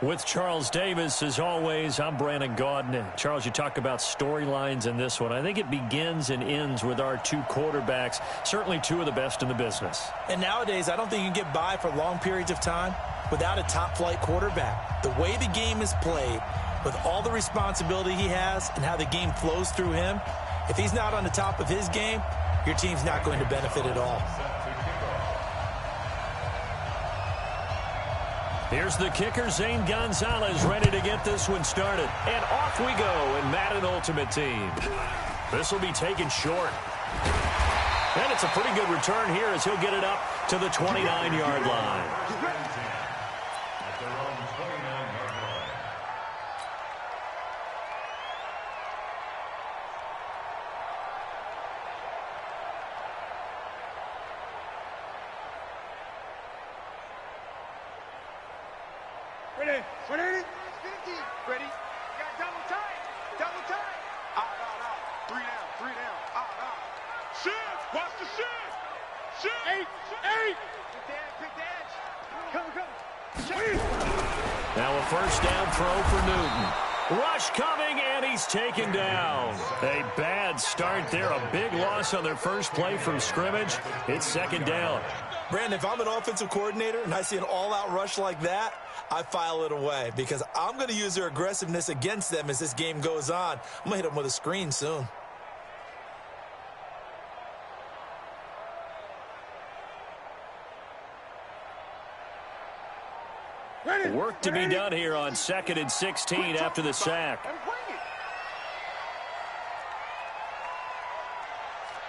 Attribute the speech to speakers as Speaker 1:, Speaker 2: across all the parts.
Speaker 1: With Charles Davis, as always, I'm Brandon Gaudin. Charles, you talk about storylines in this one. I think it begins and ends with our two quarterbacks, certainly two of the best in the business.
Speaker 2: And nowadays, I don't think you can get by for long periods of time without a top-flight quarterback. The way the game is played, with all the responsibility he has and how the game flows through him, if he's not on the top of his game, your team's not going to benefit at all.
Speaker 1: Here's the kicker, Zane Gonzalez, ready to get this one started. And off we go in Madden Ultimate Team. This will be taken short. And it's a pretty good return here as he'll get it up to the 29-yard line.
Speaker 3: Ready? 50. Ready? Got double tight. Double tight. Out. 3 down. Out. Shift. Watch the shift. Shift. 8. Pick the edge. Come. Shift.
Speaker 1: Now a first down throw for Newton. Rush coming, and he's taken down. A bad start there. A big loss on their first play from scrimmage. It's second down.
Speaker 2: Brandon, if I'm an offensive coordinator and I see an all-out rush like that, I file it away because I'm going to use their aggressiveness against them as this game goes on. I'm going to hit them with a screen soon.
Speaker 1: Work to be done here on 2nd and 16 after the sack.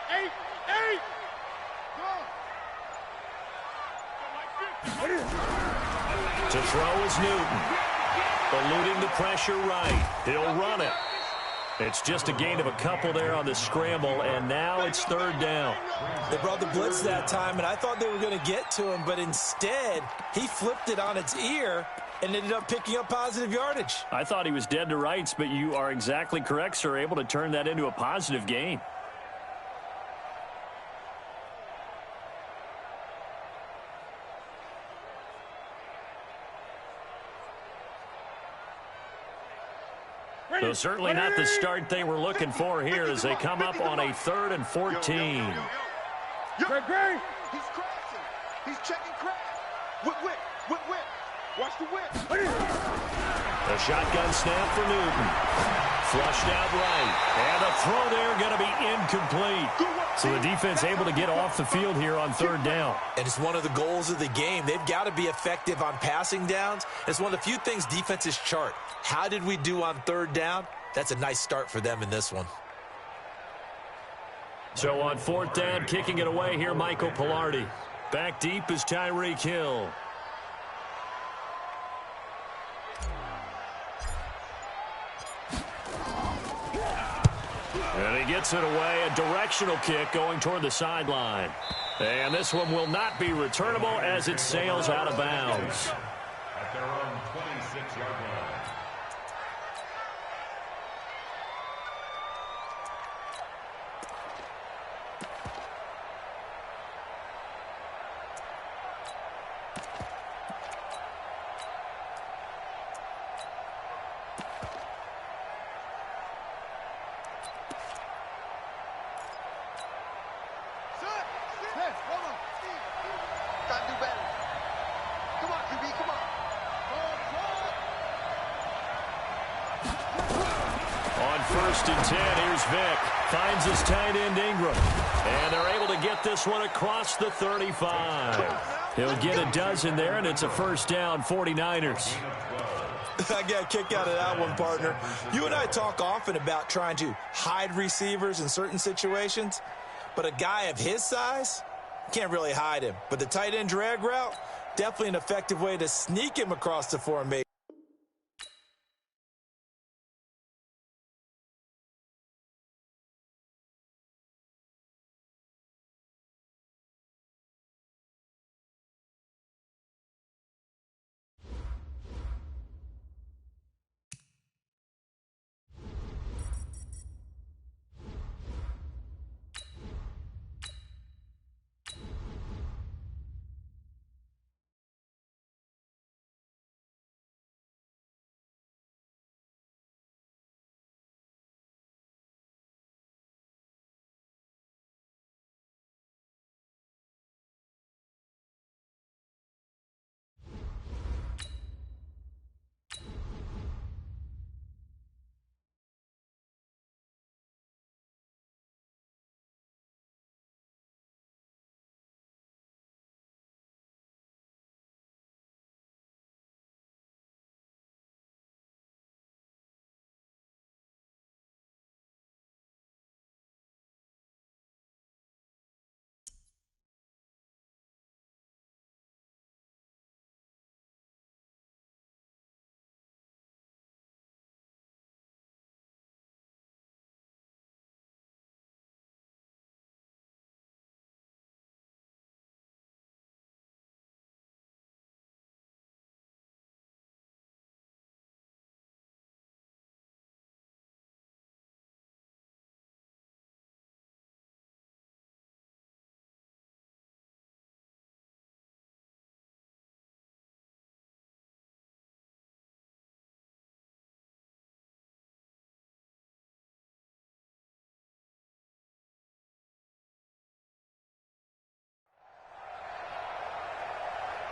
Speaker 3: 8.
Speaker 1: To throw is Newton. Eluding the pressure right. He'll run it. It's just a gain of a couple there on the scramble, and now it's third down.
Speaker 2: They brought the blitz that time, and I thought they were going to get to him, but instead, he flipped it on its ear and ended up picking up positive yardage.
Speaker 1: I thought he was dead to rights, but you are exactly correct, sir, able to turn that into a positive gain. So certainly not the start they were looking for here as they come up on a 3rd and 14.
Speaker 3: Great. He's crashing. He's checking crash. Whip. Watch the whip.
Speaker 1: A shotgun snap for Newton. Flushed out right. And a throw there going to be incomplete. So the defense able to get off the field here on 3rd down.
Speaker 2: And it's one of the goals of the game. They've got to be effective on passing downs. It's one of the few things defenses chart. How did we do on 3rd down? That's a nice start for them in this one.
Speaker 1: So on 4th down, kicking it away here, Michael Pilardi. Back deep is Tyreek Hill. And he gets it away, a directional kick going toward the sideline. And this one will not be returnable as it sails out of bounds.
Speaker 4: At their own 26-yard line.
Speaker 1: On 1st and 10, here's Vick. Finds his tight end Ingram. And they're able to get this one across the 35. He'll get a dozen there, and it's a first down, 49ers.
Speaker 2: I got a kick out of that one, partner. You and I talk often about trying to hide receivers in certain situations, but a guy of his size, can't really hide him. But the tight end drag route, definitely an effective way to sneak him across the formation.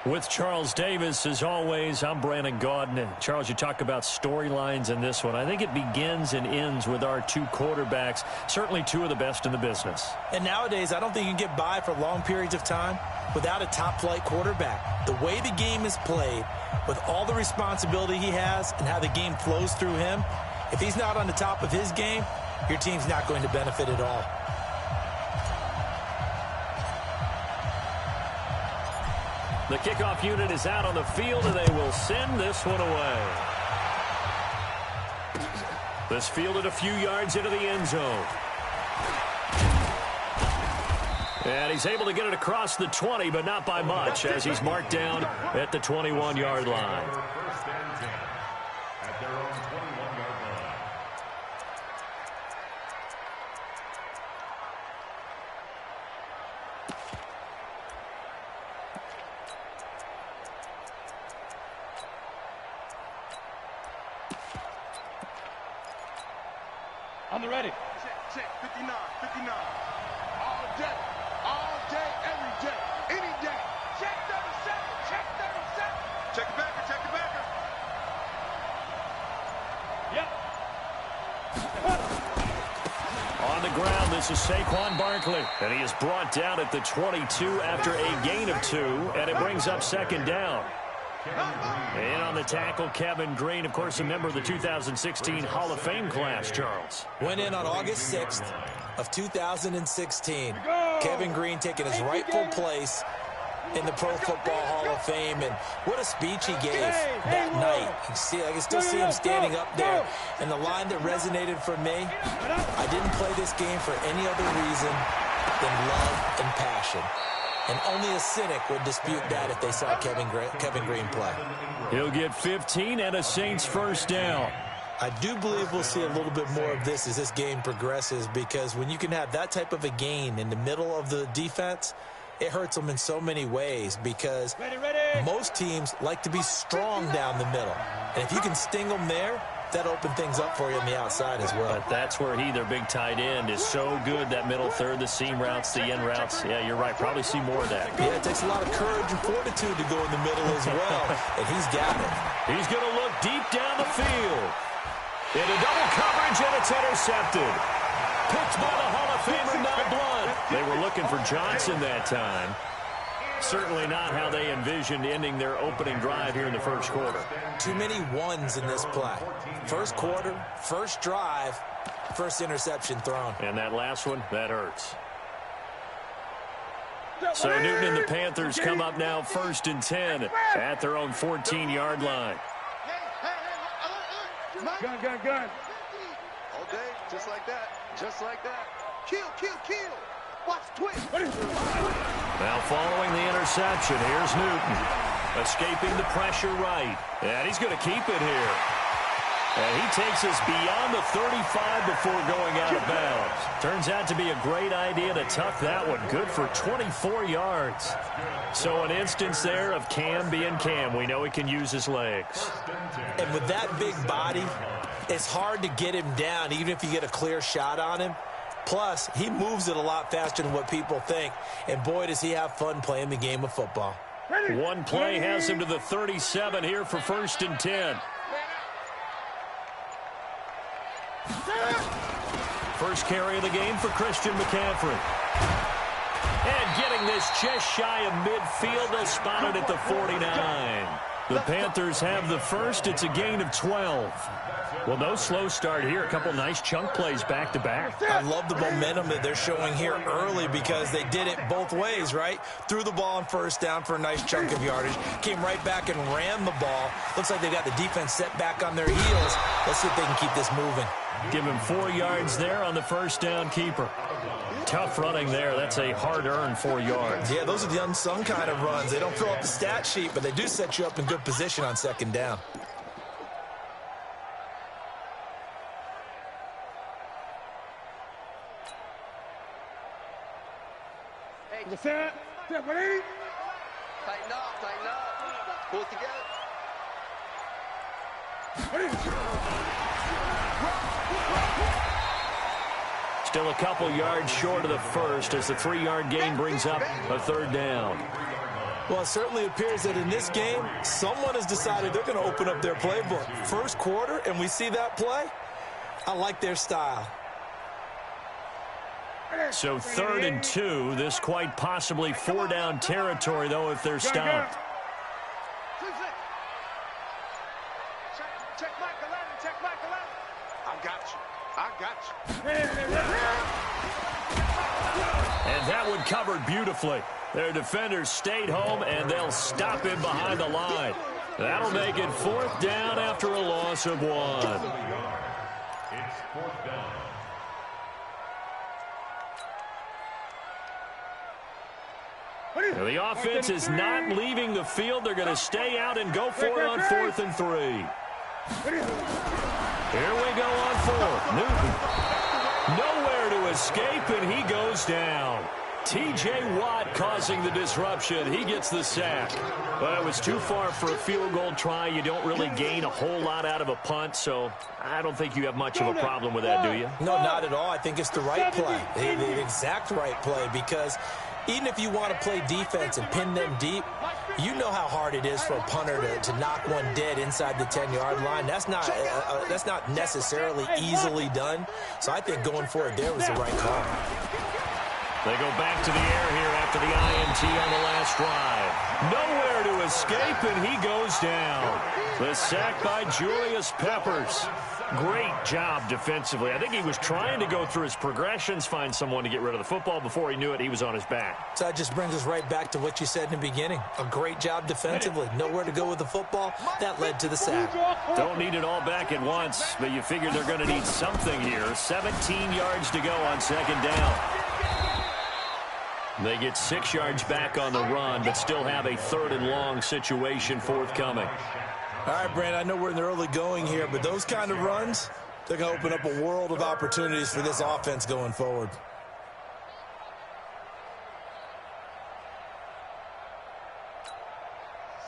Speaker 1: With Charles Davis, as always, I'm Brandon Gaudin. And Charles, you talk about storylines in this one. I think it begins and ends with our two quarterbacks, certainly two of the best in the business.
Speaker 2: And nowadays, I don't think you can get by for long periods of time without a top-flight quarterback. The way the game is played, with all the responsibility he has and how the game flows through him, if he's not on the top of his game, your team's not going to benefit at all.
Speaker 1: The kickoff unit is out on the field, and they will send this one away. This fielded a few yards into the end zone. And he's able to get it across the 20, but not by much, as he's marked down at the 21-yard line.
Speaker 4: First and 10 at their own 21-yard line.
Speaker 3: On the ready. Check, 59, 59. All day, every day, any day. Check 37, check 37. Check the backer, check the backer. Yep.
Speaker 1: On the ground, this is Saquon Barkley, and he is brought down at the 22 after a gain of 2, and it brings up second down. And on the tackle, Kevin Green, of course, a member of the 2016 Hall of Fame class, Charles.
Speaker 2: Went in on August 6th of 2016. Kevin Green taking his rightful place in the Pro Football Hall of Fame. And what a speech he gave that night. I can still see him standing up there. And the line that resonated for me, I didn't play this game for any other reason than love and passion. And only a cynic would dispute that if they saw Kevin Green play.
Speaker 1: He'll get 15 and a Saints first down.
Speaker 2: I do believe we'll see a little bit more of this as this game progresses, because when you can have that type of a gain in the middle of the defense, it hurts them in so many ways, because most teams like to be strong down the middle. And if you can sting them there, that open things up for you on the outside as well.
Speaker 1: But that's where their big tight end, is so good, that middle third, the seam routes, the end routes. Yeah, you're right. Probably see more of that.
Speaker 2: Yeah, it takes a lot of courage and fortitude to go in the middle as well, and he's got it.
Speaker 1: He's going to look deep down the field. Into double coverage, and it's intercepted. Picked by the Hall of Famer, Mel Blount. They were looking for Johnson that time. Certainly not how they envisioned ending their opening drive here in the first quarter.
Speaker 2: Too many ones in this play. First quarter, first drive, first interception thrown.
Speaker 1: And that last one, that hurts. So Newton and the Panthers come up now first and 10 at their own 14-yard line.
Speaker 3: Gun. All day, just like that. Just like that. Kill. Watch the twist.
Speaker 1: Now following the interception, here's Newton. Escaping the pressure right. And he's going to keep it here. And he takes us beyond the 35 before going out of bounds. Turns out to be a great idea to tuck that one. Good for 24 yards. So an instance there of Cam being Cam. We know he can use his legs.
Speaker 2: And with that big body, it's hard to get him down, even if you get a clear shot on him. Plus, he moves it a lot faster than what people think. And boy, does he have fun playing the game of football.
Speaker 1: One play has him to the 37 here for first and 10. First carry of the game for Christian McCaffrey. And getting this just shy of midfield, they'll spot it at the 49. The Panthers have the first. It's a gain of 12. Well, no slow start here. A couple nice chunk plays back-to-back.
Speaker 2: I love the momentum that they're showing here early, because they did it both ways, right? Threw the ball on first down for a nice chunk of yardage. Came right back and ran the ball. Looks like they got the defense set back on their heels. Let's see if they can keep this moving.
Speaker 1: Give him 4 yards there on the first down keeper. Tough running there. That's a hard-earned 4 yards.
Speaker 2: Yeah, those are the unsung kind of runs. They don't fill up the stat sheet, but they do set you up in good position on second down.
Speaker 3: Tighten up. Pull it together.
Speaker 1: Still a couple yards short of the first as the 3-yard gain brings up a third down.
Speaker 2: Well, it certainly appears that in this game, someone has decided they're going to open up their playbook. First quarter, and we see that play. I like their style.
Speaker 1: So 3rd and 2. This quite possibly 4-down territory, though, if they're stopped.
Speaker 3: Check Mike 11. Check Mike 11. I got you. I got you.
Speaker 1: And that one covered beautifully. Their defenders stayed home, and they'll stop him behind the line. That'll make it 4th down after a loss of 1.
Speaker 4: It's 4th down.
Speaker 1: Now, the offense is not leaving the field. They're going to stay out and go for it on 4th and 3. Here we go on 4th. Newton. Nowhere to escape, and he goes down. T.J. Watt causing the disruption. He gets the sack. But it was too far for a field goal try. You don't really gain a whole lot out of a punt, so I don't think you have much of a problem with that, do you?
Speaker 2: No, not at all. I think it's the right play, the exact right play, because even if you want to play defense and pin them deep, you know how hard it is for a punter to knock one dead inside the 10-yard line. That's not necessarily easily done. So I think going for it there was the right call.
Speaker 1: They go back to the air here after the INT on the last drive. Nowhere to escape, and he goes down. The sack by Julius Peppers. Great job defensively. I think he was trying to go through his progressions, find someone to get rid of the football. Before he knew it, he was on his back.
Speaker 2: So that just brings us right back to what you said in the beginning. A great job defensively. Nowhere to go with the football. That led to the sack.
Speaker 1: Don't need it all back at once, but you figure they're going to need something here. 17 yards to go on 2nd down. They get 6 yards back on the run, but still have a 3rd and long situation forthcoming.
Speaker 2: All right, Brandon, I know we're in the early going here, but those kind of runs, they're going to open up a world of opportunities for this offense going forward.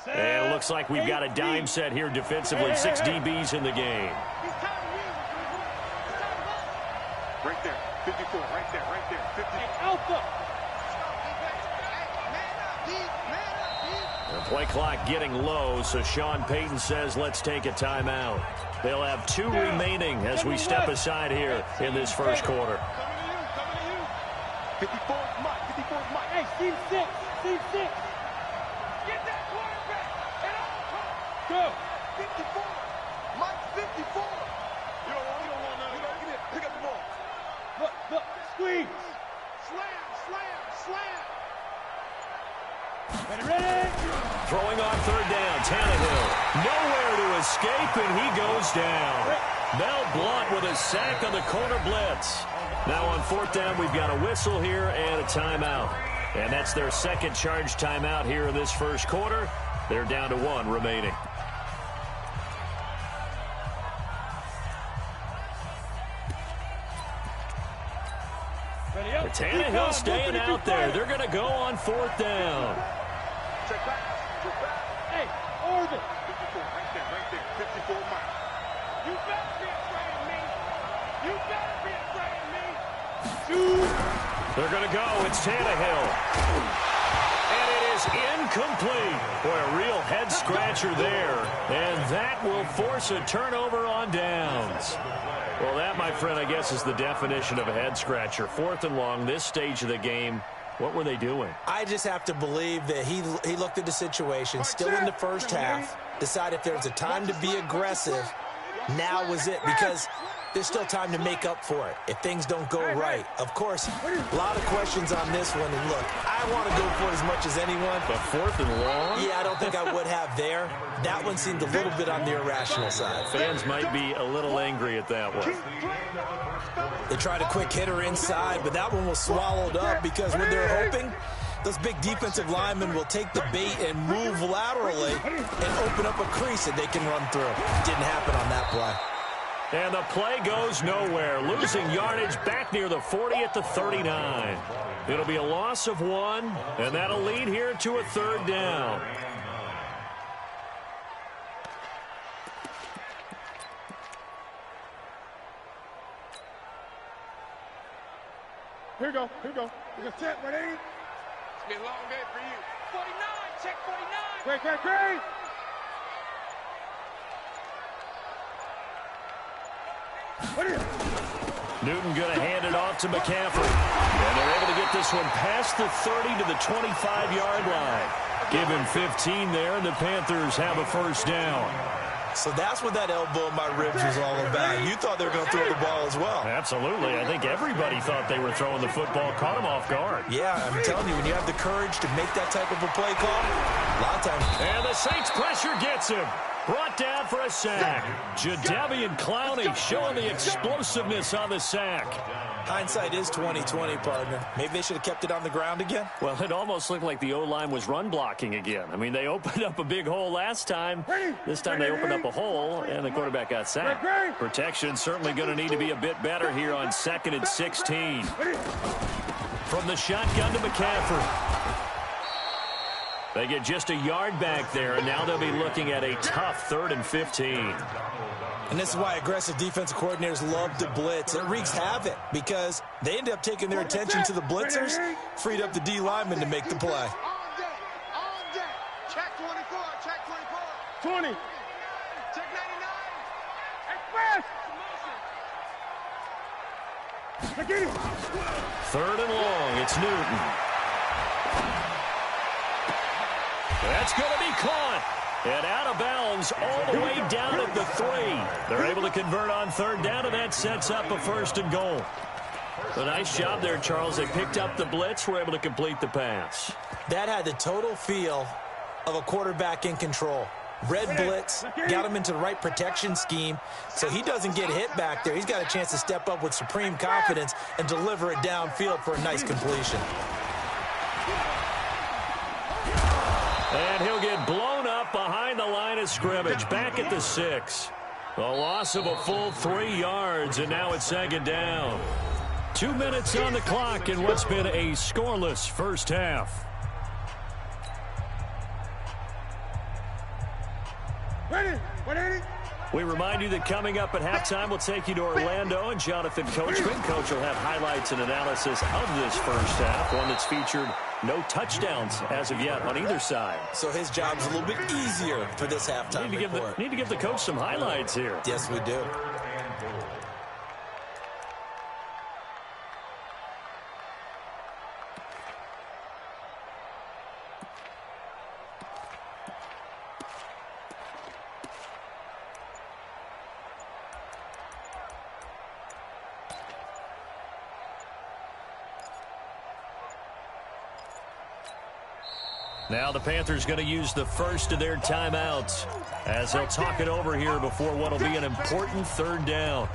Speaker 1: And it looks like we've got a dime set here defensively. 6 DBs in the game.
Speaker 3: Right there. 54. Right there. 50. Alpha.
Speaker 1: The play clock getting low, so Sean Payton says let's take a timeout. They'll have 2 remaining as we step aside here in this first quarter.
Speaker 3: 54 is Mike. 54 is Mike. Hey, team 6. Team 6. Get that quarterback. And out. Go. 54. Mike's 54. You don't want none. Pick up the ball. Look. Squeeze. Slam. Ready.
Speaker 1: Throwing on 3rd down, Tannehill. Nowhere to escape, and he goes down. Mel Blount with a sack on the corner blitz. Now on 4th down, we've got a whistle here and a timeout. And that's their second charge timeout here in this first quarter. They're down to 1 remaining. Tannehill staying out there. They're going to go on 4th down.
Speaker 3: Check back. Hey, Orville. 54, right there. 54, Mike. You better be afraid of me.
Speaker 1: They're going to go. It's Tannehill. And it is incomplete. Boy, a real head-scratcher there. And that will force a turnover on downs. Well, that, my friend, I guess is the definition of a head-scratcher. 4th and long, this stage of the game. What were they doing?
Speaker 2: I just have to believe that he looked at the situation, still in the first half, decided if there's a time to be aggressive, now was it, because there's still time to make up for it if things don't go right. Of course, a lot of questions on this one, and look, I want to go for it as much as anyone.
Speaker 1: But 4th and long?
Speaker 2: Yeah, I don't think I would have there. That one seemed a little bit on the irrational side.
Speaker 1: Fans might be a little angry at that one.
Speaker 2: They tried a quick hitter inside, but that one was swallowed up because what they're hoping, those big defensive linemen will take the bait and move laterally and open up a crease that they can run through. Didn't happen on that play.
Speaker 1: And the play goes nowhere. Losing yardage back near the 40 at the 39. It'll be a loss of 1, and that'll lead here to a 3rd down.
Speaker 3: Here we go. We got 10, ready? It's going to be a long day for you. 49. Check 49. Great.
Speaker 1: Newton going to hand it off to McCaffrey. And they're able to get this one past the 30 to the 25-yard line. Give him 15 there, and the Panthers have a first down.
Speaker 2: So that's what that elbow in my ribs was all about. You thought they were going to throw the ball as well.
Speaker 1: Absolutely. I think everybody thought they were throwing the football, caught him off guard.
Speaker 2: Yeah, I'm telling you, when you have the courage to make that type of a play call, a lot of times.
Speaker 1: And the Saints pressure gets him. Brought down for a sack. Jadeveon Clowney showing the explosiveness on the sack.
Speaker 2: Hindsight is 20/20, partner. Maybe they should have kept it on the ground again.
Speaker 1: Well, it almost looked like the O-line was run blocking again. I mean, they opened up a big hole last time. This time they opened up a hole, and the quarterback got sacked. Protection certainly going to need to be a bit better here on 2nd and 16. From the shotgun to McCaffrey. They get just a yard back there, and now they'll be looking at a tough 3rd and 15.
Speaker 2: And this is why aggressive defensive coordinators love to blitz. It wreaks havoc because they end up taking their attention to the blitzers, freed up the D lineman to make the play.
Speaker 3: All day. Check 24. 20. Check 99. Express.
Speaker 1: 3rd and long. It's Newton. That's going to be caught. And out of bounds all the way down at the 3. They're able to convert on 3rd down, and that sets up a 1st and goal. A nice job there, Charles. They picked up the blitz, were able to complete the pass.
Speaker 2: That had the total feel of a quarterback in control. Red blitz, got him into the right protection scheme, so he doesn't get hit back there. He's got a chance to step up with supreme confidence and deliver it downfield for a nice completion.
Speaker 1: And he'll get blown up behind the line of scrimmage, back at the 6. A loss of a full 3 yards, and now it's 2nd down. 2 minutes on the clock in what's been a scoreless first half.
Speaker 3: Ready.
Speaker 1: We remind you that coming up at halftime, we'll take you to Orlando and Jonathan Coachman. Coach will have highlights and analysis of this first half, one that's featured no touchdowns as of yet on either side.
Speaker 2: So his job's a little bit easier for this halftime report.
Speaker 1: Need to give the coach some highlights here.
Speaker 2: Yes, we do.
Speaker 1: Now the Panthers going to use the first of their timeouts as they'll talk it over here before what will be an important 3rd down.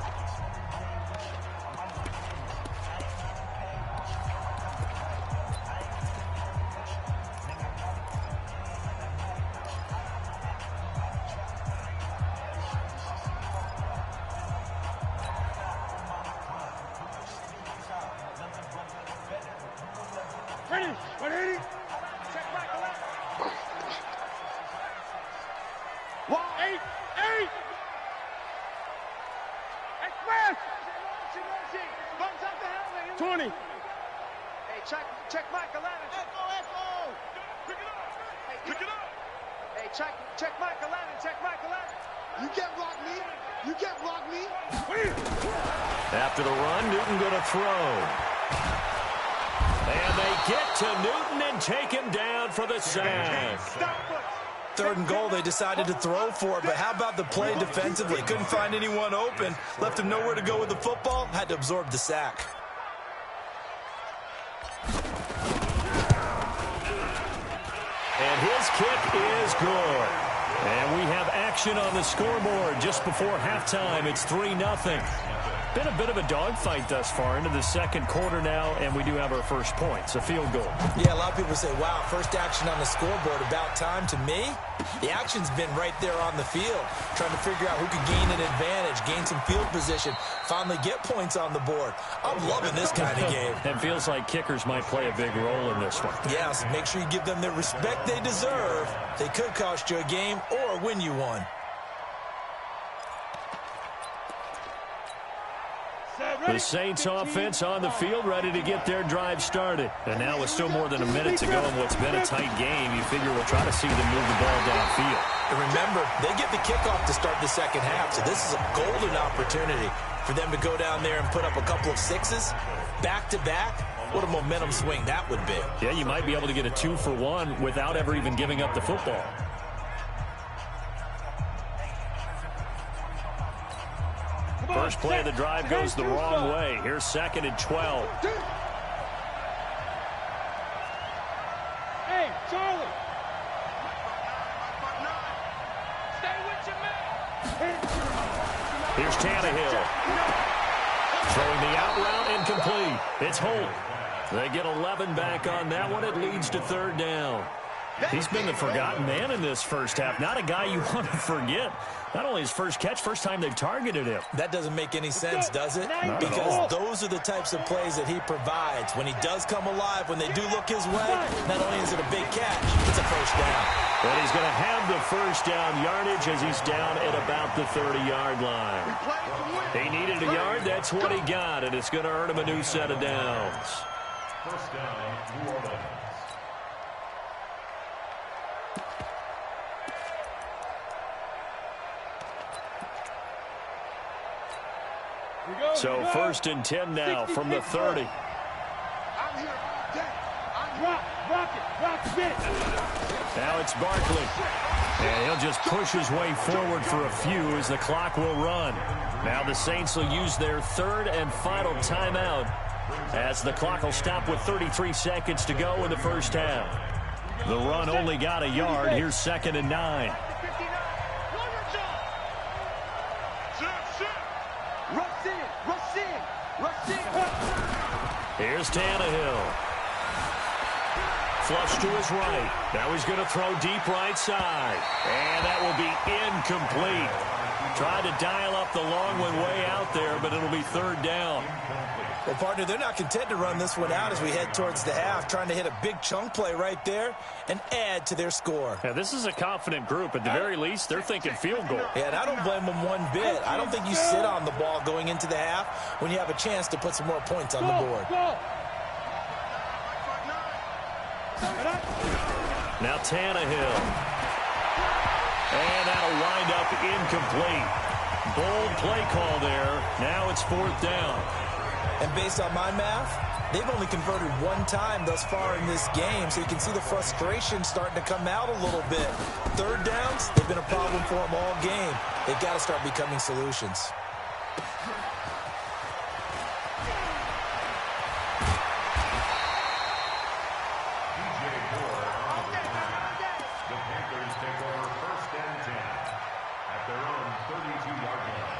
Speaker 3: Ready. Check back 11. 8. Express. 20. Hey, check Mike 11. Echo. Pick it up. Hey, check Mike 11. You can't block me.
Speaker 1: After the run, Newton going to throw. And they get to Newton and take him down for the sack.
Speaker 2: 3rd and goal, they decided to throw for it, but how about the play defensively? Couldn't find anyone open, left him nowhere to go with the football, had to absorb the sack.
Speaker 1: And his kick is good. And we have action on the scoreboard just before halftime. It's 3-0. Been a bit of a dogfight thus far into the 2nd quarter now, and we do have our first points, a field goal.
Speaker 2: Yeah, a lot of people say, wow, first action on the scoreboard, about time. To me, the action's been right there on the field, trying to figure out who could gain an advantage, gain some field position, finally get points on the board. I'm loving this kind of game.
Speaker 1: It feels like kickers might play a big role in this one.
Speaker 2: Yes, make sure you give them the respect they deserve. They could cost you a game or win you one.
Speaker 3: 7.
Speaker 1: The Saints offense on the field, ready to get their drive started. And now with still more than a minute to go in what's been a tight game, you figure we'll try to see them move the ball downfield.
Speaker 2: And remember, they get the kickoff to start the second half, so this is a golden opportunity for them to go down there and put up a couple of sixes back-to-back. What a momentum swing that would be.
Speaker 1: Yeah, you might be able to get a 2-for-1 without ever even giving up the football. First play of the drive goes the wrong way. Here's 2nd and 12.
Speaker 3: Hey, Charlie. Stay with your man.
Speaker 1: Here's Tannehill. Throwing the out route incomplete. It's Holt. They get 11 back on that one. It leads to 3rd down. He's been the forgotten man in this first half. Not a guy you want to forget. Not only his first catch, first time they've targeted him.
Speaker 2: That doesn't make any sense, does it? Because those are the types of plays that he provides. When he does come alive, when they do look his way, not only is it a big catch, it's a first down.
Speaker 1: But he's going to have the first down yardage as he's down at about the 30-yard line. He needed a yard. That's what he got, and it's going to earn him a new set of downs.
Speaker 4: First down, New Orleans.
Speaker 1: So 1st and 10 now from the 30.
Speaker 3: I'm here all day. Rock it.
Speaker 1: Now it's Barkley. And he'll just push his way forward for a few as the clock will run. Now the Saints will use their 3rd and final timeout as the clock will stop with 33 seconds to go in the first half. The run only got a yard. Here's 2nd and 9. Here's Tannehill. Flush to his right. Now he's going to throw deep right side. And that will be incomplete. Tried to dial up the long one way out there, but it'll be 3rd down.
Speaker 2: Well, partner, they're not content to run this one out as we head towards the half, trying to hit a big chunk play right there and add to their score.
Speaker 1: Yeah, this is a confident group. At the very least, they're thinking field goal.
Speaker 2: Yeah, and I don't blame them one bit. I don't think you sit on the ball going into the half when you have a chance to put some more points on the board.
Speaker 1: Now Tannehill. And that'll wind up incomplete. Bold play call there. Now it's 4th down.
Speaker 2: And based on my math, they've only converted one time thus far in this game, so you can see the frustration starting to come out a little bit. 3rd downs, they've been a problem for them all game. They've got to start becoming solutions.
Speaker 4: The Panthers take over 1st and 10 at their own 32-yard line.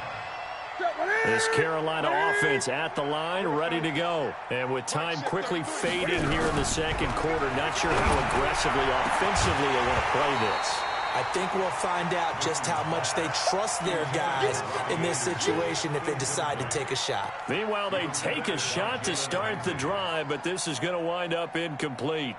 Speaker 1: This Carolina offense at the line, ready to go. And with time quickly fading here in the 2nd quarter, not sure how aggressively, offensively they want to play this.
Speaker 2: I think we'll find out just how much they trust their guys in this situation if they decide to take a shot.
Speaker 1: Meanwhile, they take a shot to start the drive, but this is going to wind up incomplete.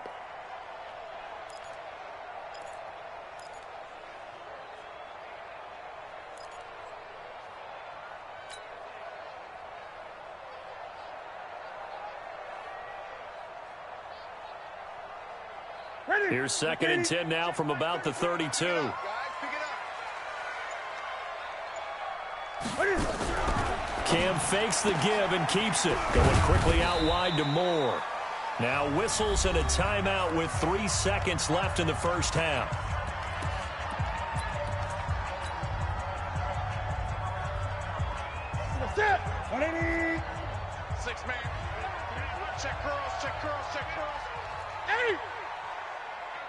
Speaker 1: Here's 2nd and 10 now from about the 32. Cam fakes the give and keeps it. Going quickly out wide to Moore. Now whistles and a timeout with 3 seconds left in the first half.
Speaker 3: That's it.
Speaker 5: 6-man. Check curls, check curls, check curls. 8.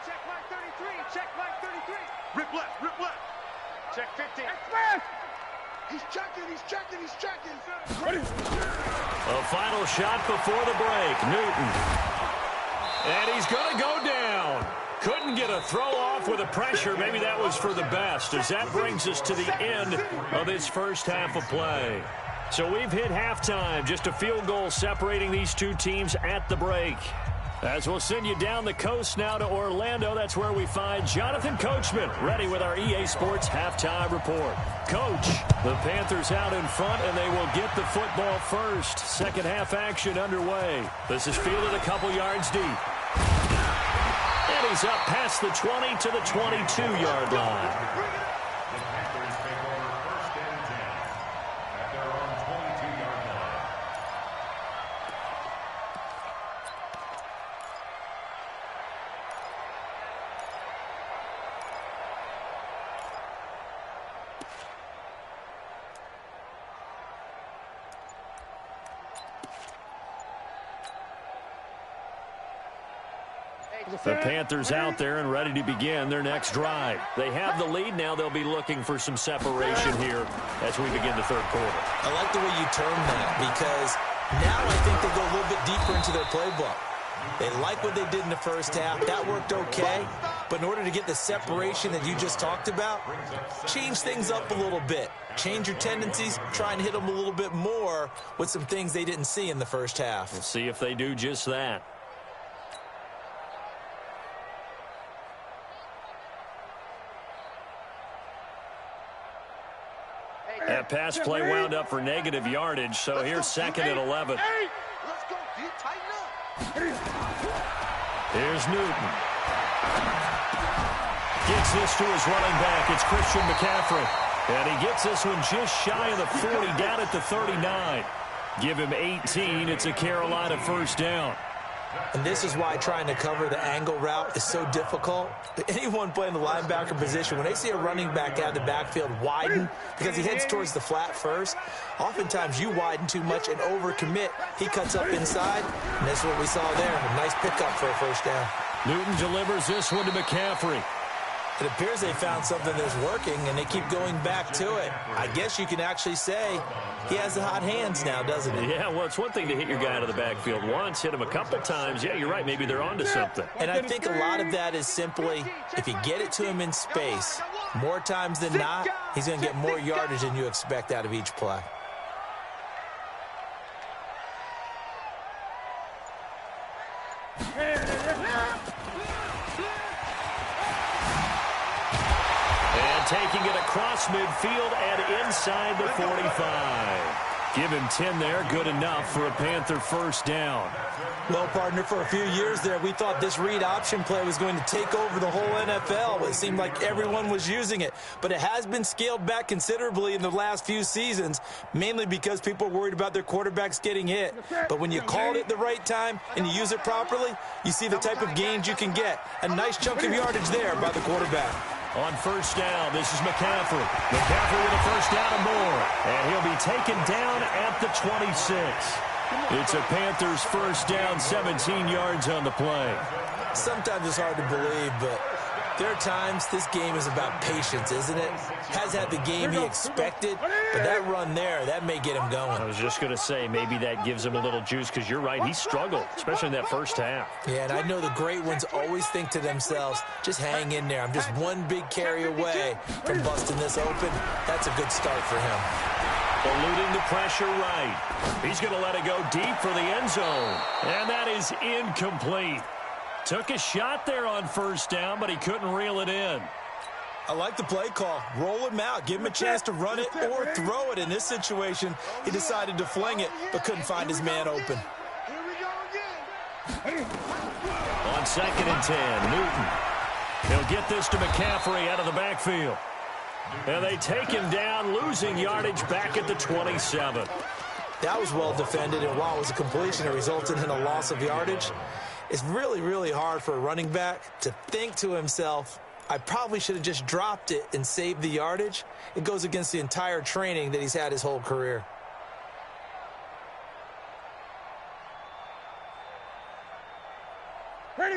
Speaker 5: Check line 33, check line 33. Rip left, rip left. Check 15.
Speaker 3: Express.
Speaker 5: He's checking, he's checking, he's checking.
Speaker 1: A final shot before the break. Newton. And he's going to go down. Couldn't get a throw off with the pressure. Maybe that was for the best, as that brings us to the end of this first half of play. So we've hit halftime. Just a field goal separating these two teams at the break. As we'll send you down the coast now to Orlando, that's where we find Jonathan Coachman, ready with our EA Sports halftime report. Coach, the Panthers out in front, and they will get the football first. Second half action underway. This is fielded a couple yards deep. And he's up past the 20 to the 22-yard line. The Panthers out there and ready to begin their next drive. They have the lead now. They'll be looking for some separation here as we begin the third quarter.
Speaker 2: I like the way you term that because now I think they go a little bit deeper into their playbook. They like what they did in the first half. That worked okay. But in order to get the separation that you just talked about, change things up a little bit. Change your tendencies. Try and hit them a little bit more with some things they didn't see in the first half.
Speaker 1: We'll see if they do just that. That pass play wound up for negative yardage, so here's second and 11.
Speaker 5: Let's go, dude. Tighten up.
Speaker 1: Here's Newton. Gets this to his running back. It's Christian McCaffrey. And he gets this one just shy of the 40, down at the 39. Give him 18. It's a Carolina first down.
Speaker 2: And this is why trying to cover the angle route is so difficult. Anyone playing the linebacker position, when they see a running back out of the backfield widen because he heads towards the flat first, oftentimes you widen too much and overcommit. He cuts up inside, and that's what we saw there. A nice pickup for a first down.
Speaker 1: Newton delivers this one to McCaffrey.
Speaker 2: It appears they found something that's working, and they keep going back to it. I guess you can actually say he has the hot hands now, doesn't he?
Speaker 1: Yeah, well, it's one thing to hit your guy out of the backfield once, hit him a couple times. Yeah, you're right. Maybe they're onto something.
Speaker 2: And I think a lot of that is simply if you get it to him in space, more times than not, he's going to get more yardage than you expect out of each play.
Speaker 1: Taking it across midfield and inside the 45. Give him 10 there, good enough for a Panther first down.
Speaker 2: Well, partner, for a few years there, we thought this read option play was going to take over the whole NFL. It seemed like everyone was using it, but it has been scaled back considerably in the last few seasons, mainly because people are worried about their quarterbacks getting hit. But when you call it at the right time and you use it properly, you see the type of gains you can get. A nice chunk of yardage there by the quarterback.
Speaker 1: On first down, this is McCaffrey. McCaffrey with a first down and more. And he'll be taken down at the 26. It's a Panthers first down, 17 yards on the play.
Speaker 2: Sometimes it's hard to believe, but there are times this game is about patience, isn't it? Has had the game he expected, but that run there, that may get him going.
Speaker 1: I was just going to say, maybe that gives him a little juice, because you're right, he struggled, especially in that first half.
Speaker 2: Yeah, and I know the great ones always think to themselves, just hang in there. I'm just one big carry away from busting this open. That's a good start for him.
Speaker 1: Eluding the pressure right. He's going to let it go deep for the end zone. And that is incomplete. Took a shot there on first down, but he couldn't reel it in.
Speaker 2: I like the play call. Roll him out. Give him a chance to run it or throw it. In this situation, he decided to fling it, but couldn't find his man open.
Speaker 5: Here we go again.
Speaker 1: On second and 10, Newton. He'll get this to McCaffrey out of the backfield. And they take him down, losing yardage back at the 27.
Speaker 2: That was well defended, and while it was a completion, it resulted in a loss of yardage. It's really, really hard for a running back to think to himself, I probably should have just dropped it and saved the yardage. It goes against the entire training that he's had his whole career.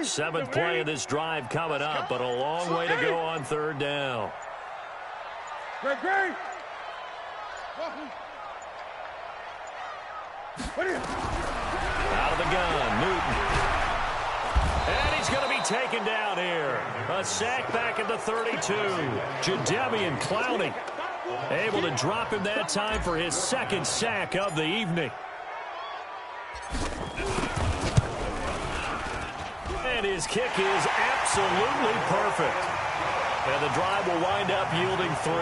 Speaker 1: Seventh play of this drive coming up, but a long way to go on third down.
Speaker 3: Great.
Speaker 1: Out of the gun, Newton. And he's going to be taken down here. A sack back at the 32. Jadeveon Clowney able to drop him that time for his second sack of the evening. And his kick is absolutely perfect. And the drive will wind up yielding 3.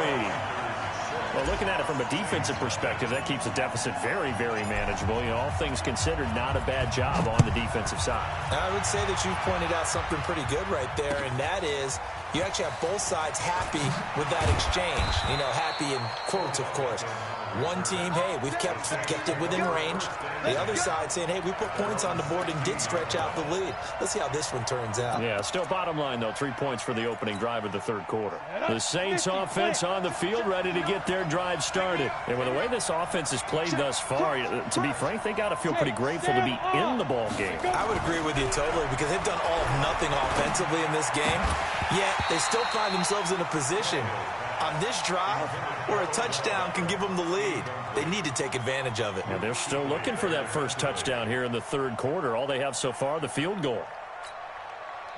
Speaker 1: Well, looking at it from a defensive perspective, that keeps the deficit very, very manageable. You know, all things considered, not a bad job on the defensive side.
Speaker 2: I would say that you've pointed out something pretty good right there, and that is you actually have both sides happy with that exchange. You know, happy in quotes, of course. One team, hey, we've kept it within range. The other side saying, hey, we put points on the board and did stretch out the lead. Let's see how this one turns out.
Speaker 1: Yeah, still bottom line, though, 3 points for the opening drive of the third quarter. The Saints offense on the field, ready to get their drive started. And with the way this offense has played thus far, to be frank, they got to feel pretty grateful to be in the ball game.
Speaker 2: I would agree with you totally because they've done all of nothing offensively in this game, yet they still find themselves in a position on this drive where a touchdown can give them the lead. They need to take advantage of it.
Speaker 1: Yeah, they're still looking for that first touchdown here in the third quarter. All they have so far, the field goal.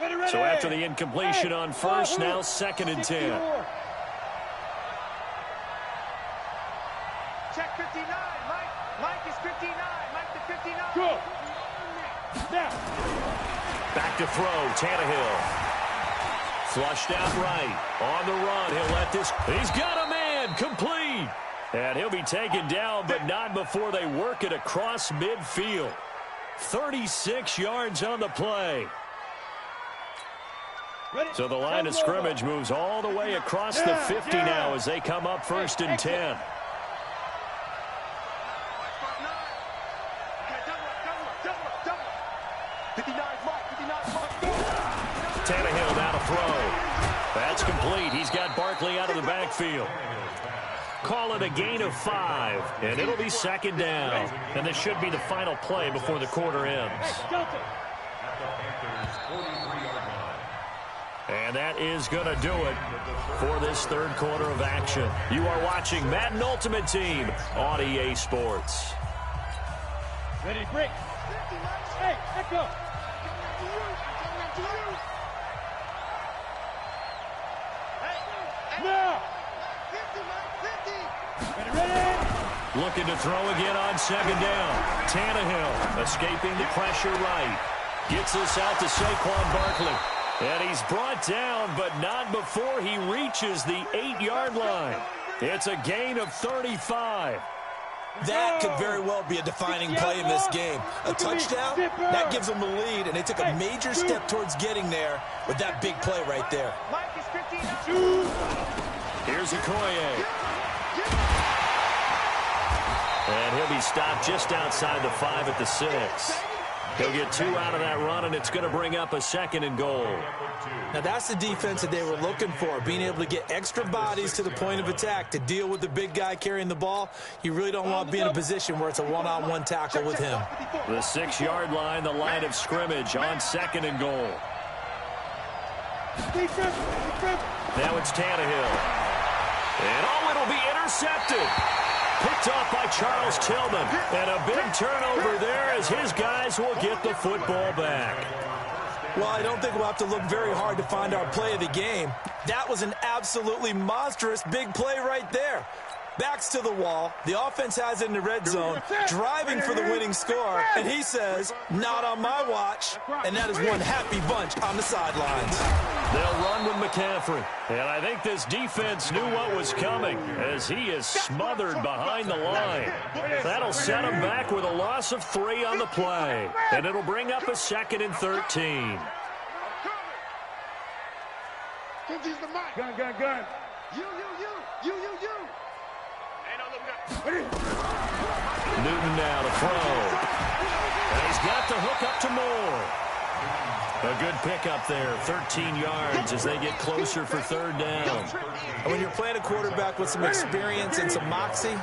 Speaker 1: So after the incompletion on first, now 2nd and 10.
Speaker 5: Check 59. Mike is 59. Mike to 59.
Speaker 3: Go. Now.
Speaker 1: Back to throw, Tannehill. Flushed out right. On the run, he'll let this. He's got a man, complete. And he'll be taken down, but not before they work it across midfield. 36 yards on the play. So the line of scrimmage moves all the way across the 50 now as they come up 1st and 10. Tannehill now to throw. That's complete. He's got Barkley out of the backfield. Call it a gain of 5, and it'll be 2nd down. And this should be the final play before the quarter ends. And that is going to do it for this third quarter of action. You are watching Madden Ultimate Team on EA Sports.
Speaker 3: Ready to break. Hey, echo. Now. Ready.
Speaker 1: Looking to throw again on 2nd down. Tannehill escaping the pressure right. Gets this out to Saquon Barkley. And he's brought down, but not before he reaches the 8-yard line. It's a gain of 35.
Speaker 2: That could very well be a defining play in this game. A touchdown, that gives them the lead, and they took a major step towards getting there with that big play right there.
Speaker 1: Here's Okoye. And he'll be stopped just outside the 5 at the 6. He'll get 2 out of that run, and it's going to bring up a 2nd and goal.
Speaker 2: Now, that's the defense that they were looking for, being able to get extra bodies to the point of attack to deal with the big guy carrying the ball. You really don't want to be in a position where it's a one-on-one tackle with him.
Speaker 1: The 6-yard line, the line of scrimmage on 2nd and goal. Now it's Tannehill. And, oh, it'll be intercepted. Picked off by Charles Tillman. And a big turnover there as his guys will get the football back.
Speaker 2: Well, I don't think we'll have to look very hard to find our play of the game. That was an absolutely monstrous big play right there. Backs to the wall. The offense has it in the red zone, driving for the winning score. And he says, not on my watch. And that is one happy bunch on the sidelines.
Speaker 1: They'll run with McCaffrey. And I think this defense knew what was coming as he is smothered behind the line. That'll set him back with a loss of 3 on the play. And it'll bring up a 2nd and 13.
Speaker 3: Gun.
Speaker 5: You.
Speaker 1: Newton now to throw. And he's got the hook up to Moore. A good pickup there, 13 yards as they get closer for 3rd down.
Speaker 2: And when you're playing a quarterback with some experience and some moxie,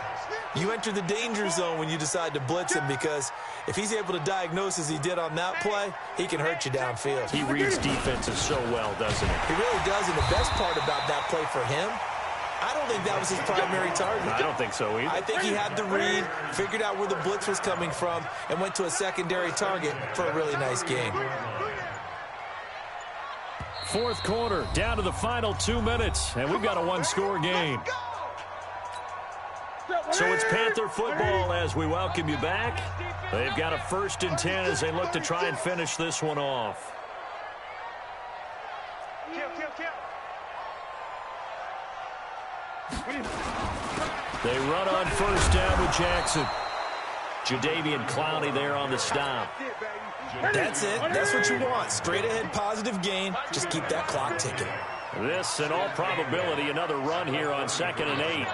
Speaker 2: you enter the danger zone when you decide to blitz him, because if he's able to diagnose as he did on that play, he can hurt you downfield.
Speaker 1: He reads defenses so well, doesn't he?
Speaker 2: He really does, and the best part about that play for him, I don't think that was his primary target.
Speaker 1: I don't think so either.
Speaker 2: I think he had the read, figured out where the blitz was coming from, and went to a secondary target for a really nice game.
Speaker 1: 4th quarter, down to the final 2 minutes, and we've got a 1-score game. So it's Panther football as we welcome you back. They've got a 1st and 10 as they look to try and finish this one off. They run on first down with Jackson. Jadeveon Clowney there on the stop.
Speaker 2: That's it. That's what you want. Straight ahead positive gain. Just keep that clock ticking.
Speaker 1: This, in all probability, another run here on 2nd and 8.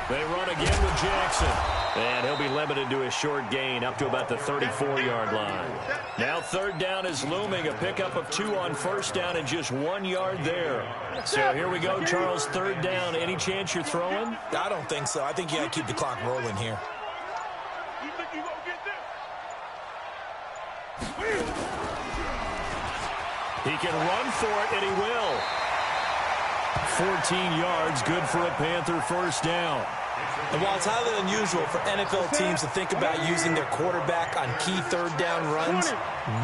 Speaker 1: They run again with Jackson. And he'll be limited to a short gain up to about the 34-yard line. Now 3rd down is looming. A pickup of 2 on first down and just 1 yard there. So here we go, Charles. 3rd down. Any chance you're throwing?
Speaker 2: I don't think so. I think you got to keep the clock rolling here.
Speaker 1: He can run for it, and he will. 14 yards, good for a Panther first down.
Speaker 2: And while it's highly unusual for NFL teams to think about using their quarterback on key 3rd down runs,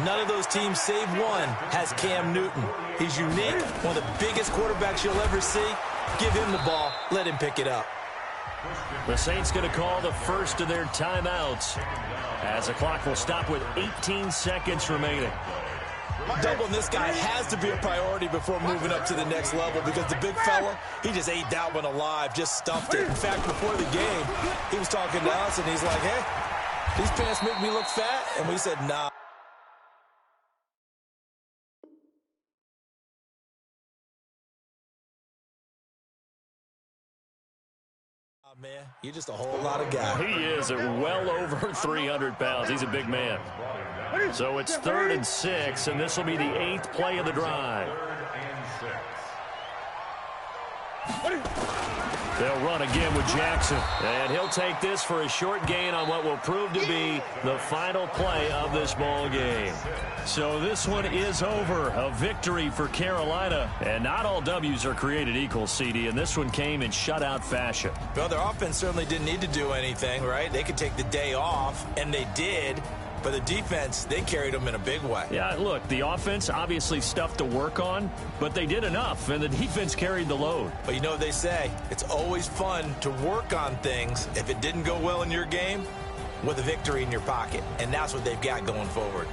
Speaker 2: none of those teams, save one, has Cam Newton. He's unique, one of the biggest quarterbacks you'll ever see. Give him the ball. Let him pick it up.
Speaker 1: The Saints going to call the first of their timeouts as the clock will stop with 18 seconds remaining.
Speaker 2: Doubling this guy has to be a priority before moving up to the next level because the big fella, he just ate that one alive, just stuffed it. In fact, before the game, he was talking to us, and he's like, hey, these pants make me look fat. And we said, nah. Man, you're just a whole lot of guy.
Speaker 1: He is at well over 300 pounds. He's a big man. So it's 3rd and 6, and this will be the 8th play of the drive. They'll run again with Jackson, and he'll take this for a short gain on what will prove to be the final play of this ball game. So this one is over. A victory for Carolina, and not all W's are created equal, CD, and this one came in shutout fashion.
Speaker 2: Well, their offense certainly didn't need to do anything, right? They could take the day off, and they did. But the defense, they carried them in a big way.
Speaker 1: Yeah, look, the offense, obviously stuff to work on, but they did enough, and the defense carried the load.
Speaker 2: But you know what they say, it's always fun to work on things if it didn't go well in your game with a victory in your pocket, and that's what they've got going forward.